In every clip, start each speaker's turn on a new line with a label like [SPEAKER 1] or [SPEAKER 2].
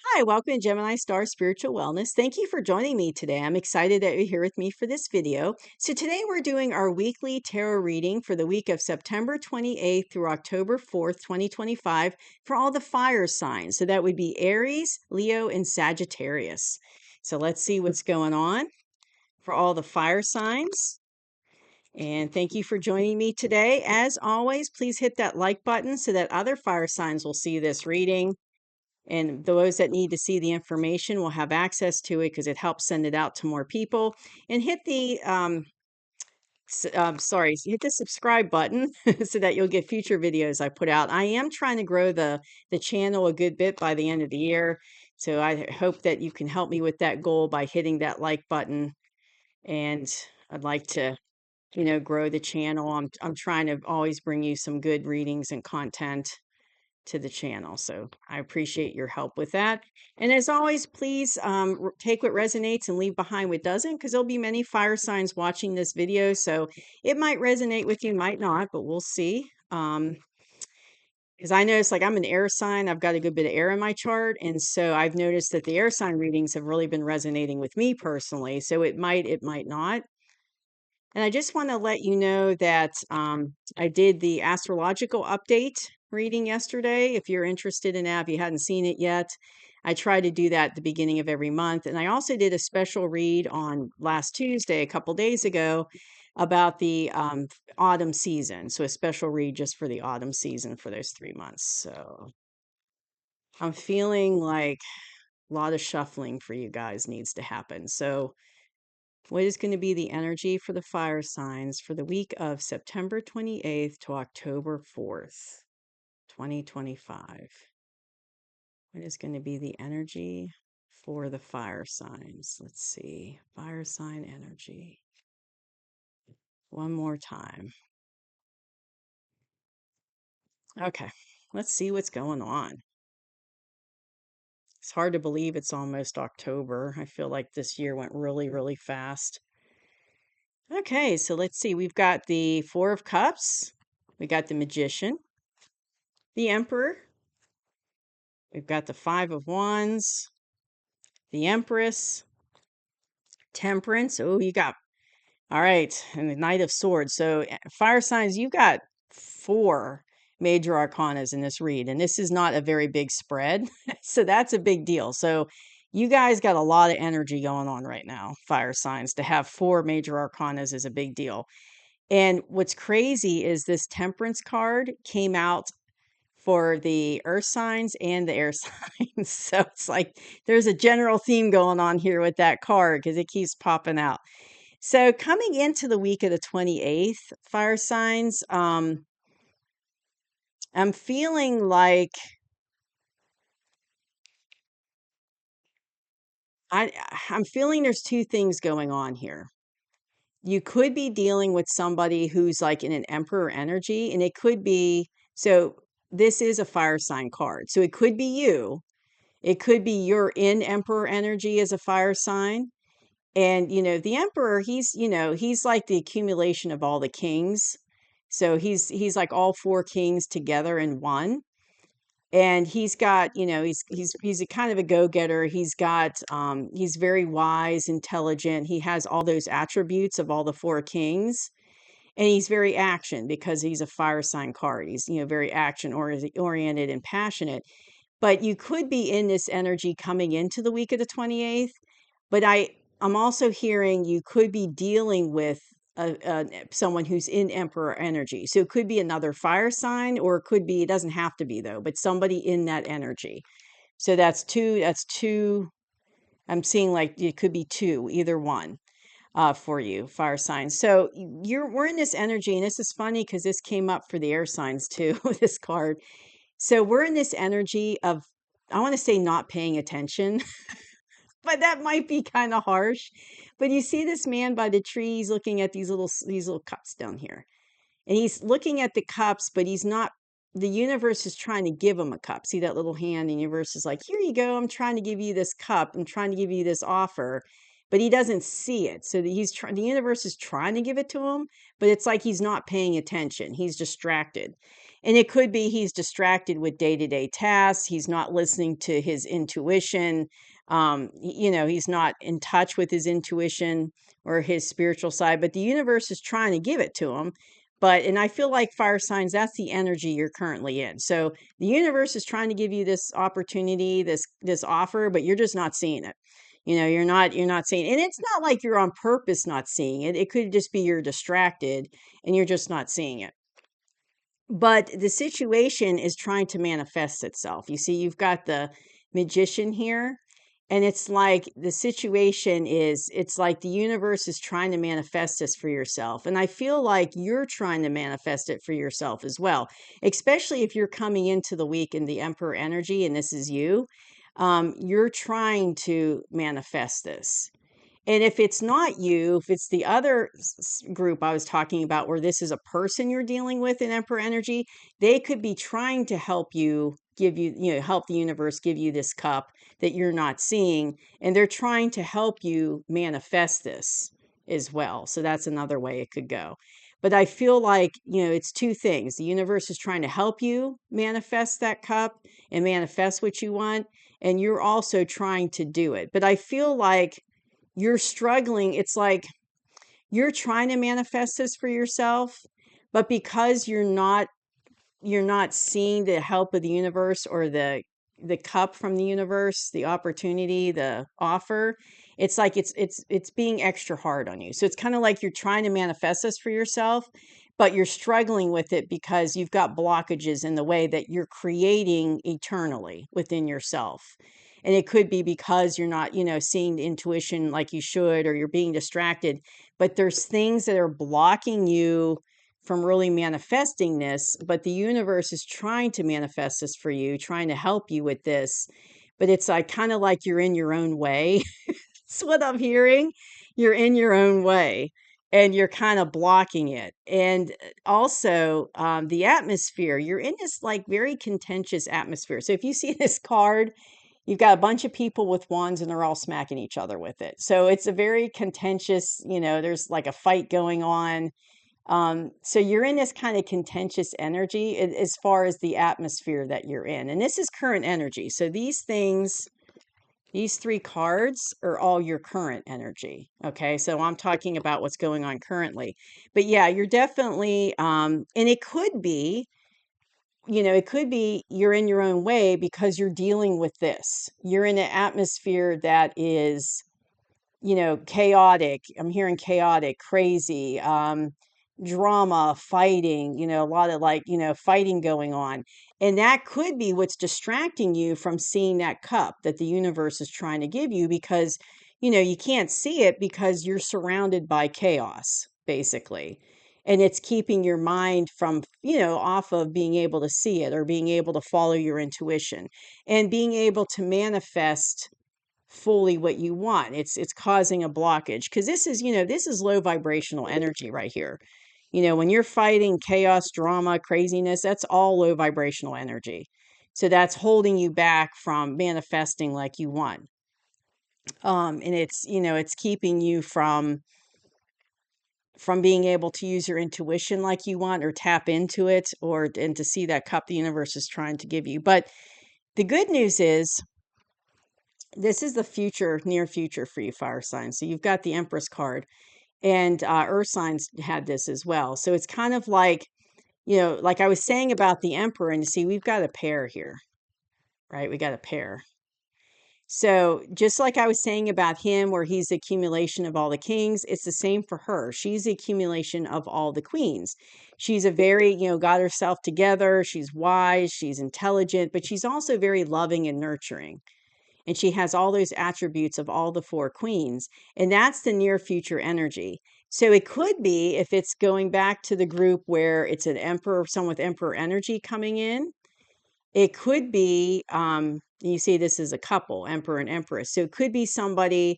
[SPEAKER 1] Hi, welcome to Gemini Star Spiritual Wellness. Thank you for joining me today. I'm excited that you're here with me for this video. So today we're doing our weekly tarot reading for the week of September 28th through October 4th, 2025 for all the fire signs. So that would be Aries, Leo, and Sagittarius. So let's see what's going on for all the fire signs. And thank you for joining me today. As always, please hit that like button so that other fire signs will see this reading. And those that need to see the information will have access to it because it helps send it out to more people. And hit the hit the subscribe button so that you'll get future videos I put out. I am trying to grow the channel a good bit by the end of the year. So I hope that you can help me with that goal by hitting that like button. And I'd like to, grow the channel. I'm trying to always bring you some good readings and content to the channel. So I appreciate your help with that. And as always, please take what resonates and leave behind what doesn't, because there'll be many fire signs watching this video. So it might resonate with you, might not, but we'll see. Because I noticed, like, I'm an air sign, I've got a good bit of air in my chart. And so I've noticed that the air sign readings have really been resonating with me personally. So it might not. And I just want to let you know that I did the astrological update reading yesterday. If you're interested in that, if you hadn't seen it yet, I try to do that at the beginning of every month. And I also did a special read on last Tuesday, a couple days ago, about the autumn season. So a special read just for the autumn season for those 3 months. So I'm feeling like a lot of shuffling for you guys needs to happen. So what is going to be the energy for the fire signs for the week of September 28th to October 4th, 2025? What is going to be the energy for the fire signs? Let's see. Fire sign energy. One more time. Okay, let's see what's going on. It's hard to believe it's almost October. I feel like this year went really, really fast. Okay, so let's see. We've got the Four of Cups. We got the Magician, the Emperor. We've got the Five of Wands, the Empress, Temperance. Oh, you got, all right, and the Knight of Swords. So, fire signs, you got four major arcanas in this read, and this is not a very big spread. So, that's a big deal. So, you guys got a lot of energy going on right now, fire signs. To have four major arcanas is a big deal. And what's crazy is this Temperance card came out for the earth signs and the air signs. So it's like there's a general theme going on here with that card because it keeps popping out. So coming into the week of the 28th, fire signs, I'm feeling like I I'm feeling there's two things going on here. You could be dealing with somebody who's like in an emperor energy, and it could be, so this is a fire sign card. So it could be you. It could be you're in emperor energy as a fire sign. And, the emperor, he's like the accumulation of all the kings. So he's like all four kings together in one. And he's got, he's a kind of a go-getter. He's very wise, intelligent. He has all those attributes of all the four kings. And he's very action because he's a fire sign card. He's, very action oriented and passionate. But you could be in this energy coming into the week of the 28th. But I'm also hearing you could be dealing with someone who's in Emperor energy. So it could be another fire sign, or it could be, it doesn't have to be though, but somebody in that energy. So that's two. I'm seeing like it could be two, either one for you, fire signs. So we're in this energy, and this is funny because this came up for the air signs too, this card. So we're in this energy of, I want to say, not paying attention, but that might be kind of harsh. But you see this man by the tree, he's looking at these little cups down here. And he's looking at the cups, but he's not, the universe is trying to give him a cup. See that little hand? And the universe is like, here you go. I'm trying to give you this cup. I'm trying to give you this offer. But he doesn't see it. So the universe is trying to give it to him, but it's like he's not paying attention. He's distracted. And it could be he's distracted with day-to-day tasks. He's not listening to his intuition. He's not in touch with his intuition or his spiritual side, but the universe is trying to give it to him. And I feel like fire signs, that's the energy you're currently in. So the universe is trying to give you this opportunity, this offer, but you're just not seeing it. You're not seeing, and it's not like you're on purpose not seeing it. It could just be you're distracted and you're just not seeing it. But the situation is trying to manifest itself. You see, you've got the magician here, and it's like the situation is, it's like the universe is trying to manifest this for yourself. And I feel like you're trying to manifest it for yourself as well, especially if you're coming into the week in the Emperor energy and this is you. You're trying to manifest this. And if it's not you, if it's the other group I was talking about, where this is a person you're dealing with in Emperor energy, they could be trying to help you, help the universe give you this cup that you're not seeing. And they're trying to help you manifest this as well. So that's another way it could go. But I feel like, it's two things. The universe is trying to help you manifest that cup and manifest what you want. And you're also trying to do it. But I feel like you're struggling. It's like you're trying to manifest this for yourself, but because you're not seeing the help of the universe or the cup from the universe, the opportunity, the offer, it's like it's being extra hard on you. So it's kind of like you're trying to manifest this for yourself, but you're struggling with it because you've got blockages in the way that you're creating eternally within yourself. And it could be because you're not, seeing the intuition like you should, or you're being distracted, but there's things that are blocking you from really manifesting this. But the universe is trying to manifest this for you, trying to help you with this. But it's like kind of like you're in your own way. That's what I'm hearing. You're in your own way and you're kind of blocking it. And also, the atmosphere, you're in this like very contentious atmosphere. So if you see this card, you've got a bunch of people with wands and they're all smacking each other with it. So it's a very contentious, there's like a fight going on. So you're in this kind of contentious energy as far as the atmosphere that you're in. And this is current energy. So these things, these three cards are all your current energy. Okay. So I'm talking about what's going on currently. But yeah, you're definitely, and it could be, you're in your own way because you're dealing with this. You're in an atmosphere that is, chaotic. I'm hearing chaotic, crazy, drama, fighting, a lot of like, fighting going on. And that could be what's distracting you from seeing that cup that the universe is trying to give you because, you can't see it because you're surrounded by chaos, basically. And it's keeping your mind from, off of being able to see it or being able to follow your intuition and being able to manifest fully what you want. It's causing a blockage because this is low vibrational energy right here. When you're fighting chaos, drama, craziness, that's all low vibrational energy. So that's holding you back from manifesting like you want. And it's keeping you from being able to use your intuition like you want or tap into it and to see that cup the universe is trying to give you. But the good news is this is the future, near future for you, fire signs. So you've got the Empress card, and Earth signs had this as well. So it's kind of like, like I was saying about the Emperor, and see, we've got a pair here, right? We got a pair. So just like I was saying about him, where he's the accumulation of all the kings, it's the same for her. She's the accumulation of all the queens. She's a very, got herself together. She's wise, she's intelligent, but she's also very loving and nurturing. And she has all those attributes of all the four queens. And that's the near future energy. So it could be, if it's going back to the group where it's an emperor, someone with emperor energy coming in, it could be, you see this is a couple, emperor and empress. So it could be somebody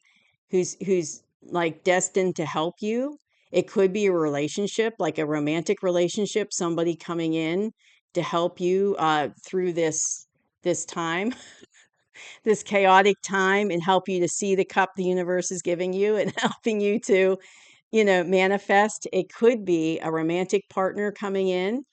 [SPEAKER 1] who's like destined to help you. It could be a relationship, like a romantic relationship, somebody coming in to help you through this time. This chaotic time, and help you to see the cup the universe is giving you and helping you to, manifest. It could be a romantic partner coming in,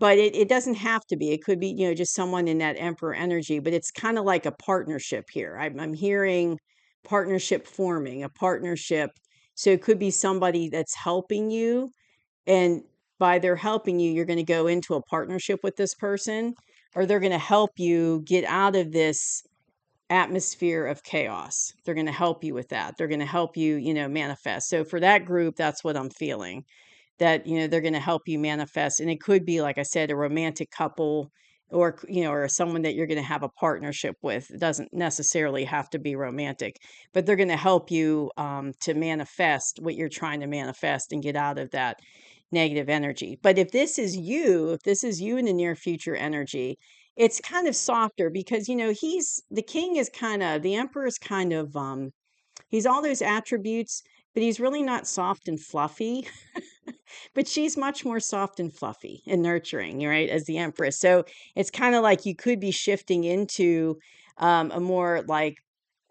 [SPEAKER 1] but it doesn't have to be. It could be, just someone in that emperor energy, but it's kind of like a partnership here. I'm hearing partnership forming, a partnership. So it could be somebody that's helping you, and by their helping you, you're going to go into a partnership with this person, or they're going to help you get out of this atmosphere of chaos. They're going to help you with that. They're going to help you, manifest. So for that group, that's what I'm feeling, that, they're going to help you manifest. And it could be, like I said, a romantic couple, or, or someone that you're going to have a partnership with. It doesn't necessarily have to be romantic, but they're going to help you to manifest what you're trying to manifest and get out of that negative energy. But if this is you in the near future energy, it's kind of softer because, he's the king, is kind of the emperor, is kind of, he's all those attributes, but he's really not soft and fluffy. But she's much more soft and fluffy and nurturing, right, as the empress. So it's kind of like you could be shifting into a more like,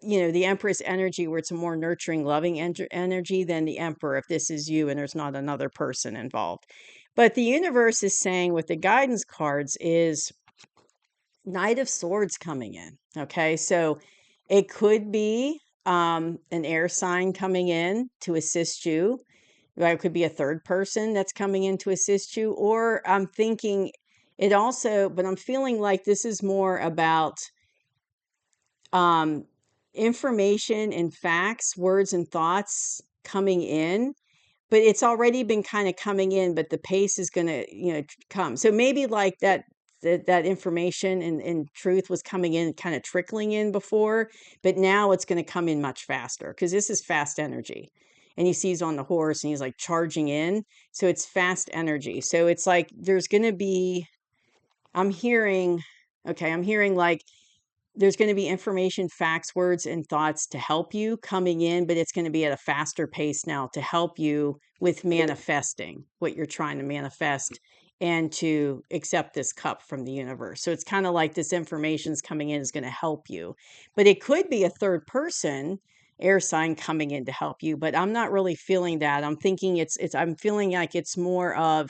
[SPEAKER 1] the empress energy, where it's a more nurturing, loving energy than the emperor, if this is you and there's not another person involved. But the universe is saying, with the guidance cards, is Knight of Swords coming in. Okay. So it could be an air sign coming in to assist you. It could be a third person that's coming in to assist you. Or I'm thinking it also, but I'm feeling like this is more about um, information and facts, words and thoughts coming in, but it's already been kind of coming in, but the pace is going to, come. So maybe like that information and truth was coming in, kind of trickling in before, but now it's going to come in much faster, because this is fast energy. And he sees on the horse and he's like charging in. So it's fast energy. So it's like there's going to be, I'm hearing like there's going to be information, facts, words, and thoughts to help you coming in, but it's going to be at a faster pace now to help you with manifesting what you're trying to manifest and to accept this cup from the universe. So it's kind of like this information's coming in is going to help you, but it could be a third person air sign coming in to help you, but I'm not really feeling that. I'm thinking I'm feeling like it's more of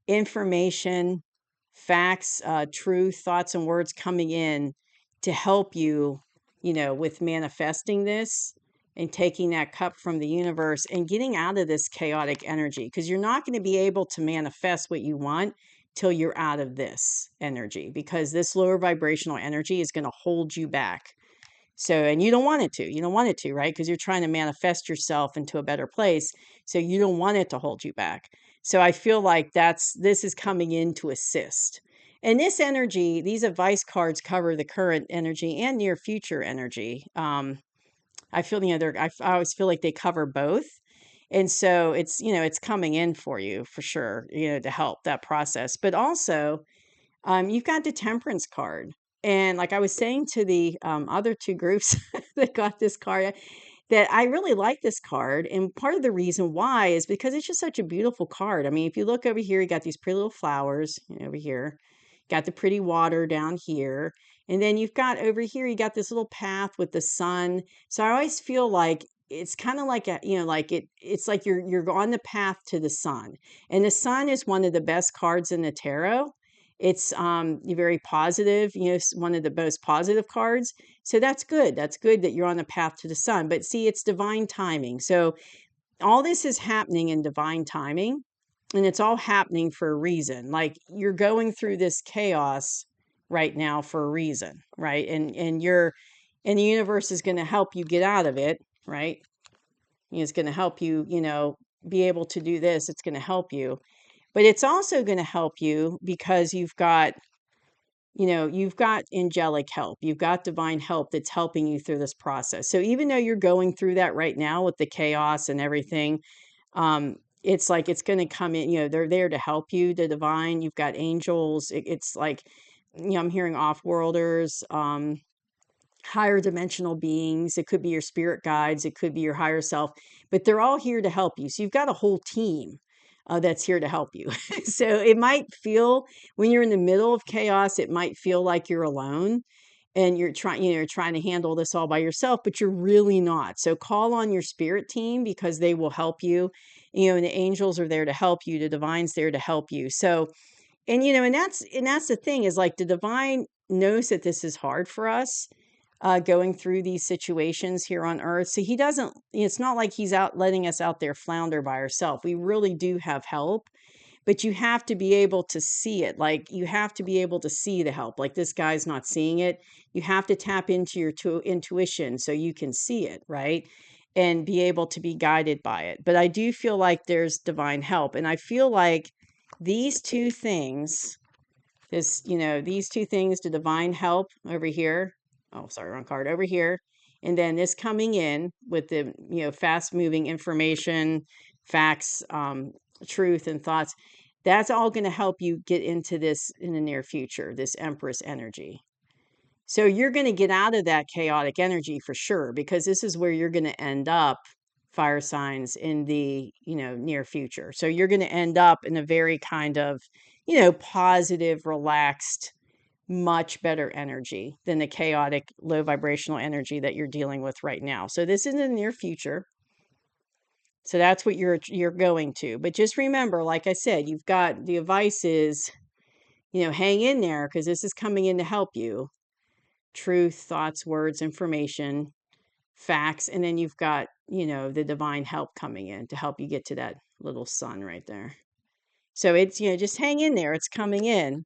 [SPEAKER 1] information, facts, truth, thoughts, and words coming in to help you, with manifesting this and taking that cup from the universe and getting out of this chaotic energy. Because you're not going to be able to manifest what you want till you're out of this energy, because this lower vibrational energy is going to hold you back. So, and you don't want it to. You don't want it to, right? Because you're trying to manifest yourself into a better place. So you don't want it to hold you back. So I feel like this is coming in to assist. And this energy, these advice cards cover the current energy and near future energy. I feel, I always feel like they cover both. And so it's coming in for you for sure, to help that process. But also, you've got the Temperance card. And like I was saying to the other two groups that got this card, that I really like this card. And part of the reason why is because it's just such a beautiful card. I mean, if you look over here, you got these pretty little flowers, over here, got the pretty water down here. And then you've got over here, you got this little path with the sun. So I always feel like it's kind of like it's like you're on the path to the sun. And the sun is one of the best cards in the tarot. It's very positive, it's one of the most positive cards. So that's good. That's good that you're on the path to the sun. But see, it's divine timing. So all this is happening in divine timing, and it's all happening for a reason. Like you're going through this chaos right now for a reason, right? And the universe is going to help you get out of it, right? It's going to help you, be able to do this. It's going to help you. But it's also going to help you because you've got angelic help. You've got divine help that's helping you through this process. So even though you're going through that right now with the chaos and everything, it's like it's going to come in, they're there to help you, the divine. You've got angels. It's like, I'm hearing off-worlders, higher dimensional beings. It could be your spirit guides. It could be your higher self, but they're all here to help you. So you've got a whole team that's here to help you. So it might feel, when you're in the middle of chaos, it might feel like you're alone and you're trying to handle this all by yourself, but you're really not. So call on your spirit team, because they will help you. And the angels are there to help you. The divine's there to help you. So And, and that's the thing is like the divine knows that this is hard for us, going through these situations here on earth. So he doesn't, it's not like he's out letting us out there flounder by ourselves. We really do have help, but you have to be able to see it. Like you have to be able to see the help. Like this guy's not seeing it. You have to tap into your intuition so you can see it, right? And be able to be guided by it. But I do feel like there's divine help. And I feel like these two things, these two things, the divine help over here. Oh, sorry, wrong card over here. And then this coming in with the, fast moving information, facts, truth, and thoughts. That's all going to help you get into this in the near future, this Empress energy. So you're going to get out of that chaotic energy for sure, because this is where you're going to end up, fire signs, in the, near future. So you're going to end up in a very kind of, positive, relaxed, much better energy than the chaotic, low vibrational energy that you're dealing with right now. So this is in the near future. So that's what you're going to. But just remember, like I said, you've got the advice is, hang in there because this is coming in to help you. Truth, thoughts, words, information, facts, and then you've got, the divine help coming in to help you get to that little sun right there. So it's, just hang in there. It's coming in.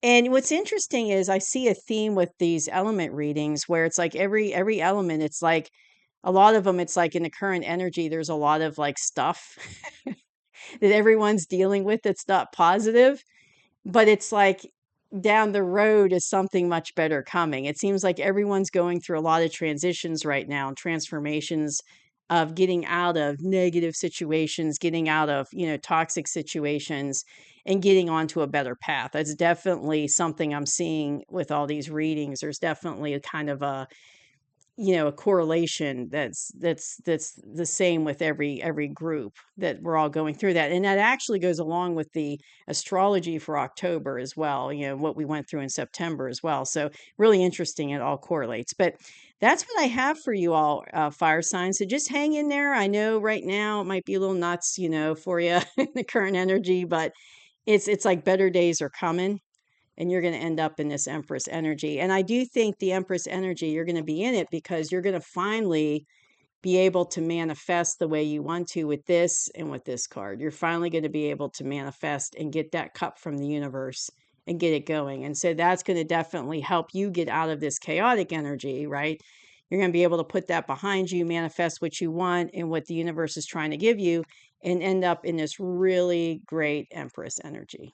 [SPEAKER 1] And what's interesting is I see a theme with these element readings where it's like every element, it's like a lot of them, it's like in the current energy, there's a lot of like stuff that everyone's dealing with that's not positive, but it's like down the road is something much better coming. It seems like everyone's going through a lot of transitions right now, transformations of getting out of negative situations, getting out of, toxic situations, and getting onto a better path. That's definitely something I'm seeing with all these readings. There's definitely a kind of a correlation that's the same with every group, that we're all going through that. And that actually goes along with the astrology for October as well, what we went through in September as well. So really interesting, it all correlates. But that's what I have for you all, fire signs. So just hang in there. I know right now it might be a little nuts, for you in the current energy, but it's like better days are coming, and you're going to end up in this Empress energy. And I do think the Empress energy, you're going to be in it because you're going to finally be able to manifest the way you want to with this and with this card. You're finally going to be able to manifest and get that cup from the universe and get it going. And so that's going to definitely help you get out of this chaotic energy, right? You're going to be able to put that behind you, manifest what you want and what the universe is trying to give you, and end up in this really great Empress energy.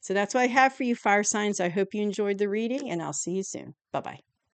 [SPEAKER 1] So that's what I have for you, fire signs. I hope you enjoyed the reading, and I'll see you soon. Bye-bye.